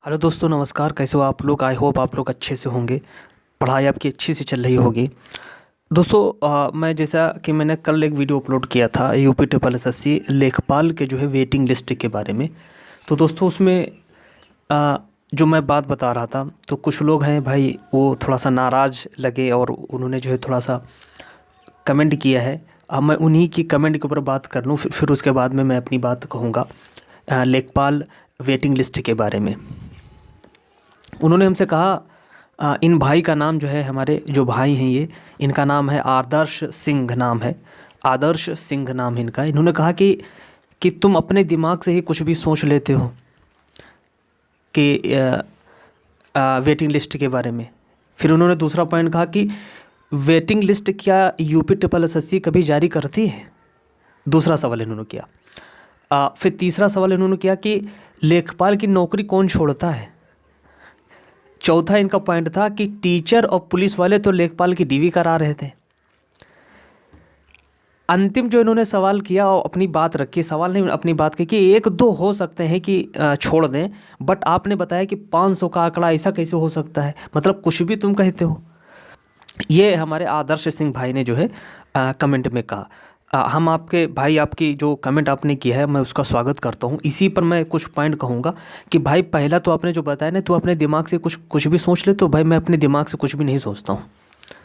Hello दोस्तों, नमस्कार। कैसे हो आप लोग? आई होप आप लोग अच्छे से होंगे। पढ़ाई आपकी अच्छी से चल रही होगी। दोस्तों, मैं जैसा कि मैंने कल एक वीडियो अपलोड किया था यूपी ट्रिपल एसएससी लेखपाल के जो है वेटिंग लिस्ट के बारे में। तो दोस्तों उसमें अ, जो मैं बात बता रहा था, तो कुछ लोग हैं भाई वो थोड़ा सा नाराज़ लगे और उन्होंने जो है थोड़ा सा कमेंट किया है। अब मैं उन्हीं की कमेंट के ऊपर बात कर लूँ, फिर उसके बाद में मैं अपनी बात कहूँगा लेखपाल वेटिंग लिस्ट के बारे में। उन्होंने हमसे कहा, इन भाई का नाम जो है, हमारे जो भाई हैं ये, इनका नाम है आदर्श सिंह नाम है। आदर्श सिंह नाम है इनका। इन्होंने कहा कि तुम अपने दिमाग से ही कुछ भी सोच लेते हो कि वेटिंग लिस्ट के बारे में। फिर उन्होंने दूसरा पॉइंट कहा कि वेटिंग लिस्ट क्या यूपी ट्रिपल एसएससी कभी जारी करती है? दूसरा सवाल इन्होंने किया। फिर तीसरा सवाल इन्होंने किया कि लेखपाल की नौकरी कौन छोड़ता है? चौथा इनका पॉइंट था कि टीचर और पुलिस वाले तो लेखपाल की डीवी करा रहे थे। अंतिम जो इन्होंने सवाल किया और अपनी बात रखी, सवाल नहीं अपनी बात की, कि एक दो हो सकते हैं कि छोड़ दें, बट आपने बताया कि 500 का आंकड़ा ऐसा कैसे हो सकता है? मतलब कुछ भी तुम कहते हो। ये हमारे आदर्श सिंह भाई ने जो है कमेंट में कहा। हम आपके भाई, आपकी जो कमेंट आपने किया है मैं उसका स्वागत करता हूँ। इसी पर मैं कुछ पॉइंट कहूँगा कि भाई पहला तो आपने जो बताया ना, तो अपने दिमाग से कुछ भी सोच ले। तो भाई मैं अपने दिमाग से कुछ भी नहीं सोचता हूँ।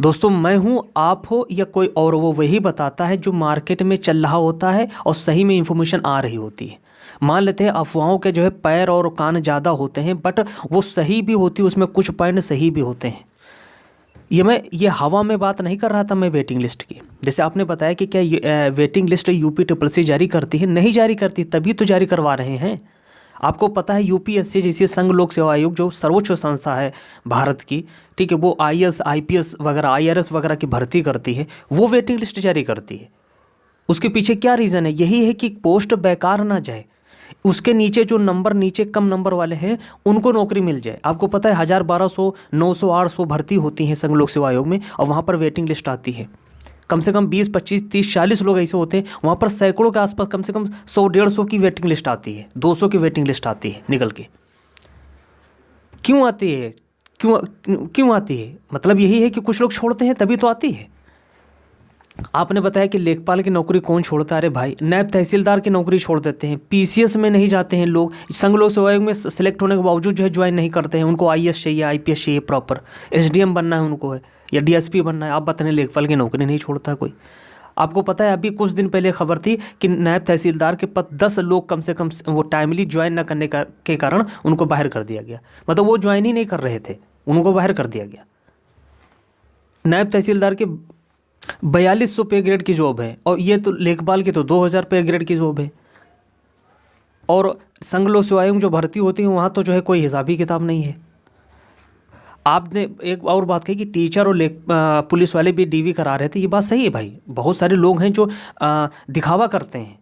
दोस्तों, मैं हूँ, आप हो या कोई और, वो वही बताता है जो मार्केट में चल रहा होता है और सही में इंफॉर्मेशन आ रही होती है। मान लेते हैं अफवाहों के जो है पैर और कान ज़्यादा होते हैं, बट वो सही भी होती है, उसमें कुछ पॉइंट सही भी होते हैं। ये हवा में बात नहीं कर रहा था मैं वेटिंग लिस्ट की। जैसे आपने बताया कि क्या waiting list UP triple C जारी करती है? नहीं जारी करती, तभी तो जारी करवा रहे हैं। आपको पता है यूपीएससी जैसे संघ लोक सेवा आयोग जो सर्वोच्च संस्था है भारत की, ठीक है, वो आईएएस आईपीएस वगैरह आईआरएस वगैरह की भर्ती करती है, वो वेटिंग लिस्ट जारी करती है। उसके पीछे क्या रीज़न है? यही है कि पोस्ट बेकार ना जाए, उसके नीचे जो नंबर, नीचे कम नंबर वाले हैं उनको नौकरी मिल जाए। आपको पता है 1000, 1200, 900, 800 भर्ती होती हैं संघ लोक सेवा आयोग में, और वहाँ पर वेटिंग लिस्ट आती है। कम से कम 20, 25, 30, 40 लोग ऐसे होते हैं, वहाँ पर सैकड़ों के आसपास कम से कम 100, 150 की वेटिंग लिस्ट आती है, 200 की वेटिंग लिस्ट आती है निकल के। क्यों आती है? क्यों आती है? मतलब यही है कि कुछ लोग छोड़ते हैं तभी तो आती है। आपने बताया कि लेखपाल की नौकरी कौन छोड़ता है? अरे भाई, नायब तहसीलदार की नौकरी छोड़ देते हैं, पीसीएस में नहीं जाते हैं लोग, संघ लोक सेवा आयोग में सेलेक्ट होने के बावजूद जो है ज्वाइन नहीं करते हैं। उनको आईएएस चाहिए, आईपीएस चाहिए, प्रॉपर एसडीएम बनना है उनको, है या डीएसपी बनना है। आप बताने लेखपाल की नौकरी नहीं छोड़ता कोई? आपको पता है अभी कुछ दिन पहले खबर थी कि नायब तहसीलदार के पद 10 लोग कम से कम वो टाइमली ज्वाइन न करने के कारण उनको बाहर कर दिया गया। मतलब वो ज्वाइन ही नहीं कर रहे थे, उनको बाहर कर दिया गया। नायब तहसीलदार के 4200 पे ग्रेड की जॉब है, और ये तो लेखपाल की तो 2000 पे ग्रेड की जॉब है। और संघ लोक सेवा आयोग जो भर्ती होती है वहाँ तो जो है कोई हिसाबी किताब नहीं है। आपने एक और बात कही कि टीचर और पुलिस वाले भी डीवी करा रहे थे। ये बात सही है भाई। बहुत सारे लोग हैं जो दिखावा करते हैं।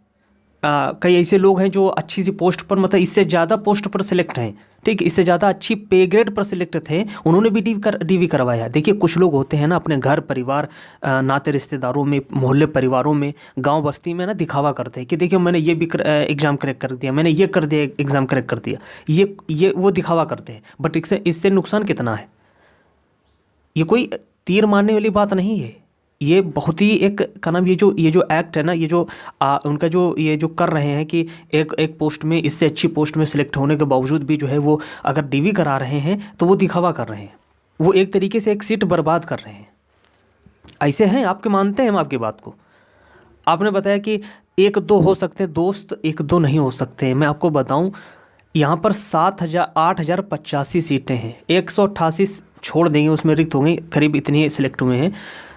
कई ऐसे लोग हैं जो अच्छी सी पोस्ट पर, मतलब इससे ज़्यादा पोस्ट पर सिलेक्ट हैं, ठीक, इससे ज़्यादा अच्छी पे ग्रेड पर सिलेक्ट थे, उन्होंने भी डीवी करवाया। देखिए कुछ लोग होते हैं ना, अपने घर परिवार, नाते रिश्तेदारों में, मोहल्ले परिवारों में, गांव बस्ती में ना दिखावा करते हैं कि देखिए मैंने ये भी एग्ज़ाम क्रैक कर दिया, मैंने ये कर दिया, एग्ज़ाम क्रैक कर दिया। ये वो दिखावा करते हैं, बट इससे नुकसान कितना है? ये कोई तीर मारने वाली बात नहीं है। ये बहुत ही एक का नाम, ये जो एक्ट है ना, ये जो उनका जो ये जो कर रहे हैं कि एक पोस्ट में, इससे अच्छी पोस्ट में सिलेक्ट होने के बावजूद भी जो है वो अगर डीवी करा रहे हैं तो वो दिखावा कर रहे हैं। वो एक तरीके से एक सीट बर्बाद कर रहे हैं। ऐसे हैं आपके, मानते हैं हम आपकी बात को। आपने बताया कि एक दो हो सकते हैं दोस्त, एक दो नहीं हो सकते हैं। मैं आपको बताऊं, यहाँ पर 8,085 सीटें हैं, 188 छोड़ देंगे, उसमें रिक्त होंगे, करीब इतनी सिलेक्ट हुए हैं।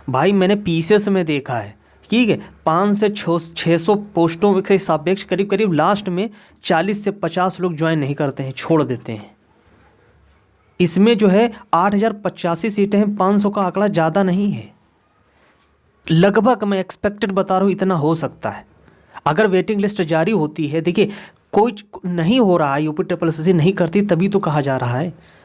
भाई मैंने पीसीएस में देखा है, ठीक है, 500 से 600 पोस्टों के सापेक्ष करीब करीब लास्ट में 40 से 50 लोग ज्वाइन नहीं करते हैं, छोड़ देते हैं। इसमें जो है 8,085 सीटें हैं, 500 का आंकड़ा ज़्यादा नहीं है। लगभग मैं एक्सपेक्टेड बता रहा हूँ, इतना हो सकता है। अगर वेटिंग लिस्ट जारी होती है, देखिए कोई नहीं हो रहा है, यूपी ट्रिपल एसएससी नहीं करती तभी तो कहा जा रहा है।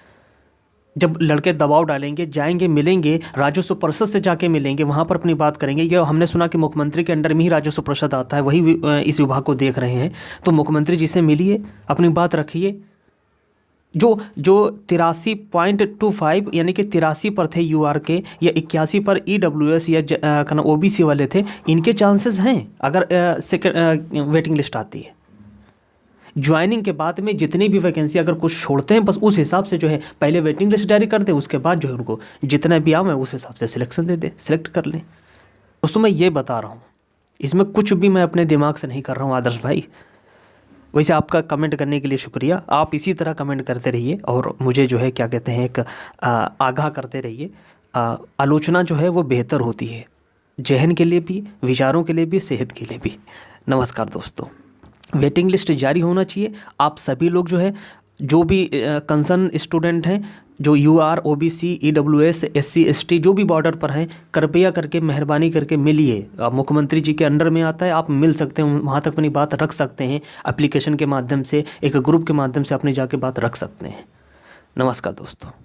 जब लड़के दबाव डालेंगे, जाएंगे, मिलेंगे, राजस्व परिषद से जाके मिलेंगे, वहाँ पर अपनी बात करेंगे। ये हमने सुना कि मुख्यमंत्री के अंडर में ही राजस्व परिषद आता है, वही इस विभाग को देख रहे हैं। तो मुख्यमंत्री जी से मिलिए, अपनी बात रखिए, जो जो 83.25 यानी कि 83 पर थे यूआर के, या 81 पर ईडब्ल्यूएस या कहना ओबीसी वाले थे, इनके चांसेस हैं अगर सेकेंड वेटिंग लिस्ट आती है। ज्वाइनिंग के बाद में जितनी भी वैकेंसी अगर कुछ छोड़ते हैं, बस उस हिसाब से जो है पहले वेटिंग लिस्ट जारी कर दें, उसके बाद जो है उनको जितना भी आम है उस हिसाब से सिलेक्शन दे दें, सिलेक्ट कर लें। दोस्तों मैं ये बता रहा हूँ, इसमें कुछ भी मैं अपने दिमाग से नहीं कर रहा हूँ आदर्श भाई। वैसे आपका कमेंट करने के लिए शुक्रिया, आप इसी तरह कमेंट करते रहिए और मुझे जो है क्या कहते हैं एक आगाह करते रहिए। आलोचना जो है वो बेहतर होती है, जहन के लिए भी, विचारों के लिए भी, सेहत के लिए भी। नमस्कार दोस्तों, वेटिंग लिस्ट जारी होना चाहिए। आप सभी लोग जो है, जो भी कंसर्न स्टूडेंट हैं, जो UR, OBC, EWS, SC, ST जो भी बॉर्डर पर हैं, कृपया करके मेहरबानी करके मिलिए। मुख्यमंत्री जी के अंडर में आता है, आप मिल सकते हैं, वहाँ तक अपनी बात रख सकते हैं। एप्लीकेशन के माध्यम से, एक ग्रुप के माध्यम से अपने जाके बात रख सकते हैं। नमस्कार दोस्तों।